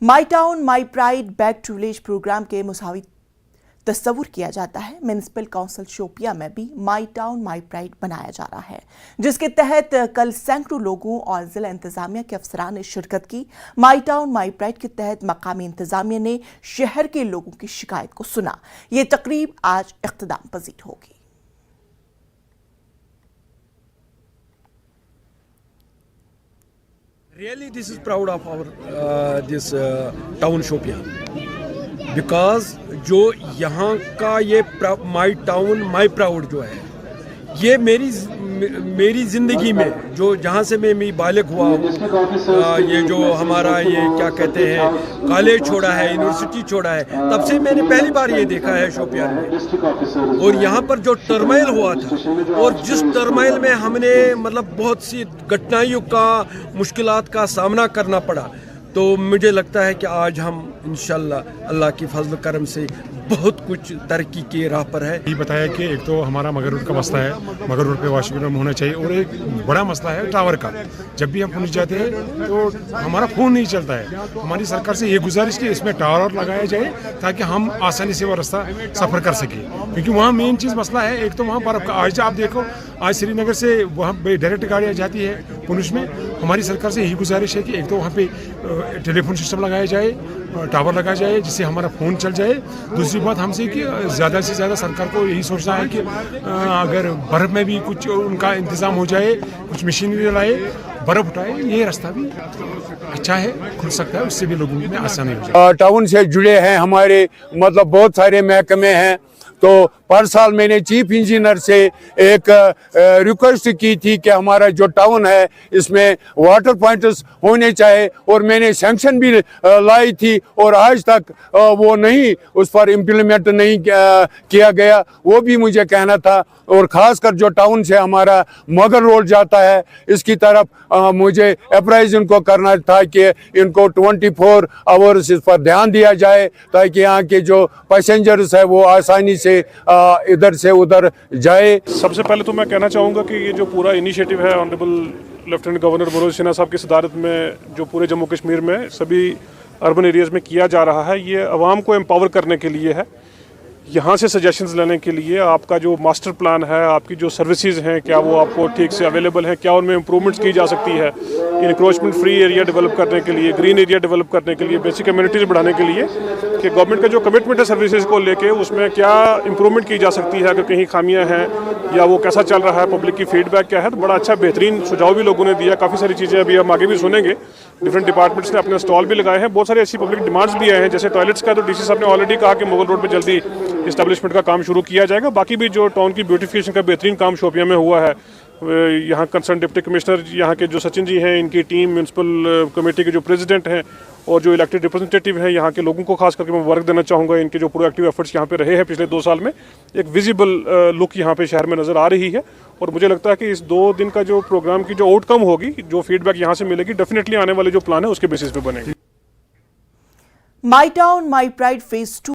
My town my pride back to village programme के मुसावी तस्वुर किया जाता है। म्यूनिसिपल काउंसिल शोपियां में भी माई टाउन माई प्राइड बनाया जा रहा है, जिसके तहत कल सैकड़ों लोगों और जिला इंतजामिया के अफसरान ने शिरकत की। माई टाउन माई प्राइड के तहत मकामी इंतजामिया ने शहर के लोगों की शिकायत को सुना। ये तकरीब आज इख्तिताम पजीर होगी। Really, this is proud of our this town Shopian, because जो यहाँ का ये माई टाउन माई प्राउड जो है, ये मेरी ज़िंदगी में जो जहाँ से मैं बालिग हुआ हूँ, ये जो हमारा ये क्या कहते हैं कॉलेज छोड़ा है, यूनिवर्सिटी छोड़ा है, तब से मैंने पहली बार ये देखा है शोपियान में। और यहाँ पर जो टर्माइल हुआ था और जिस टर्माइल में हमने मतलब बहुत सी कठिनाइयों का मुश्किलात का सामना करना पड़ा, तो मुझे लगता है कि आज हम इंशाल्लाह अल्लाह की फजल करम से बहुत कुछ तरक्की की राह पर है। ये बताया कि एक तो हमारा मगर रोड का मसला है, मगर रोड पे वॉशरूम होना चाहिए, और एक बड़ा मसला है टावर का। जब भी हम पहुंच जाते हैं तो हमारा फ़ोन नहीं चलता है। हमारी सरकार से ये गुजारिश कि इसमें टावर लगाया जाए ताकि हम आसानी से वो रास्ता सफ़र कर सकें, क्योंकि वहाँ मेन चीज़ मसला है। एक तो वहाँ बर्फ़ का, आज आप देखो आज श्रीनगर से वहाँ डायरेक्ट गाड़ियाँ जाती है पुलिस में। हमारी सरकार से यही गुजारिश है कि एक तो वहाँ पे टेलीफोन सिस्टम लगाया जाए, टावर लगाया जाए, जिससे हमारा फ़ोन चल जाए। दूसरी बात हमसे कि ज़्यादा से ज़्यादा सरकार को यही सोचना है कि अगर बर्फ़ में भी कुछ उनका इंतज़ाम हो जाए, कुछ मशीनरी लाए, बर्फ़ उठाए, ये रास्ता भी अच्छा है, खुल सकता है, उससे भी लोगों में आसानी हो जाए। टाउन से जुड़े हैं हमारे मतलब बहुत सारे महकमे हैं, तो पर साल मैंने चीफ इंजीनियर से एक रिक्वेस्ट की थी कि हमारा जो टाउन है इसमें वाटर पॉइंट्स होने चाहिए, और मैंने सैंक्शन भी लाई थी और आज तक वो नहीं, उस पर इम्प्लीमेंट नहीं किया गया। वो भी मुझे कहना था। और ख़ासकर जो टाउन से हमारा मगर रोड जाता है, इसकी तरफ मुझे अप्राइज इनको करना था कि इनको 24 आवर्स इस पर ध्यान दिया जाए, ताकि यहाँ के जो पैसेंजर्स है वो आसानी से इधर से उधर जाए। सबसे पहले तो मैं कहना चाहूँगा कि ये जो पूरा इनिशिएटिव है honourable lieutenant governor Manoj Sinha साहब की सदारत में, जो पूरे जम्मू कश्मीर में सभी अर्बन एरियाज़ में किया जा रहा है, ये आवाम को एम्पावर करने के लिए है। यहाँ से सजेशंस लेने के लिए आपका जो मास्टर प्लान है, आपकी जो सर्विसेज हैं, क्या वो आपको ठीक से अवेलेबल हैं, क्या उनमें इम्प्रूवमेंट्स की जा सकती है, इंक्रोचमेंट फ्री एरिया डेवलप करने के लिए, ग्रीन एरिया डेवलप करने के लिए, बेसिक कम्युनिटीज़ बढ़ाने के लिए, कि गवर्नमेंट का जो कमिटमेंट है सर्विसेज को लेके, उसमें क्या इम्प्रूवमेंट की जा सकती है, अगर कहीं खामियां हैं या वो कैसा चल रहा है, पब्लिक की फीडबैक क्या है। तो बड़ा अच्छा बेहतरीन सुझाव भी लोगों ने दिया। काफ़ी सारी चीज़ें अभी हम आगे भी सुनेंगे। डिफरेंट डिपार्टमेंट्स ने अपने स्टॉल भी लगाए हैं। बहुत सारी ऐसी पब्लिक डिमांड्स भी आए हैं, जैसे टॉयलेट्स का, तो डीसी साहब ने ऑलरेडी कहा कि मुगल रोड पर जल्दी इस्टेब्लिशमेंट का काम शुरू किया जाएगा। बाकी भी जो टाउन की ब्यूटिफिकेशन का बेहतरीन काम शोपियां में हुआ है, यहाँ कंसर्न डिप्टी कमिश्नर यहाँ के जो सचिन जी हैं, इनकी टीम, म्यूनसिपल कमेटी के जो प्रेसिडेंट हैं और जो इलेक्टेड रिप्रेजेंटेटिव हैं, यहाँ के लोगों को खास करके मैं वर्क देना चाहूँगा। इनके जो प्रोएक्टिव एफर्ट्स यहाँ पे रहे हैं पिछले 2 साल में, एक विजिबल लुक यहाँ पे शहर में नज़र आ रही है। और मुझे लगता है कि इस 2 दिन का जो प्रोग्राम की जो आउटकम होगी, जो फीडबैक यहाँ से मिलेगी, डेफिनेटली आने वाले जो प्लान है उसके बेसिस पे बनेगी। माई टाउन माई प्राइड फेज 2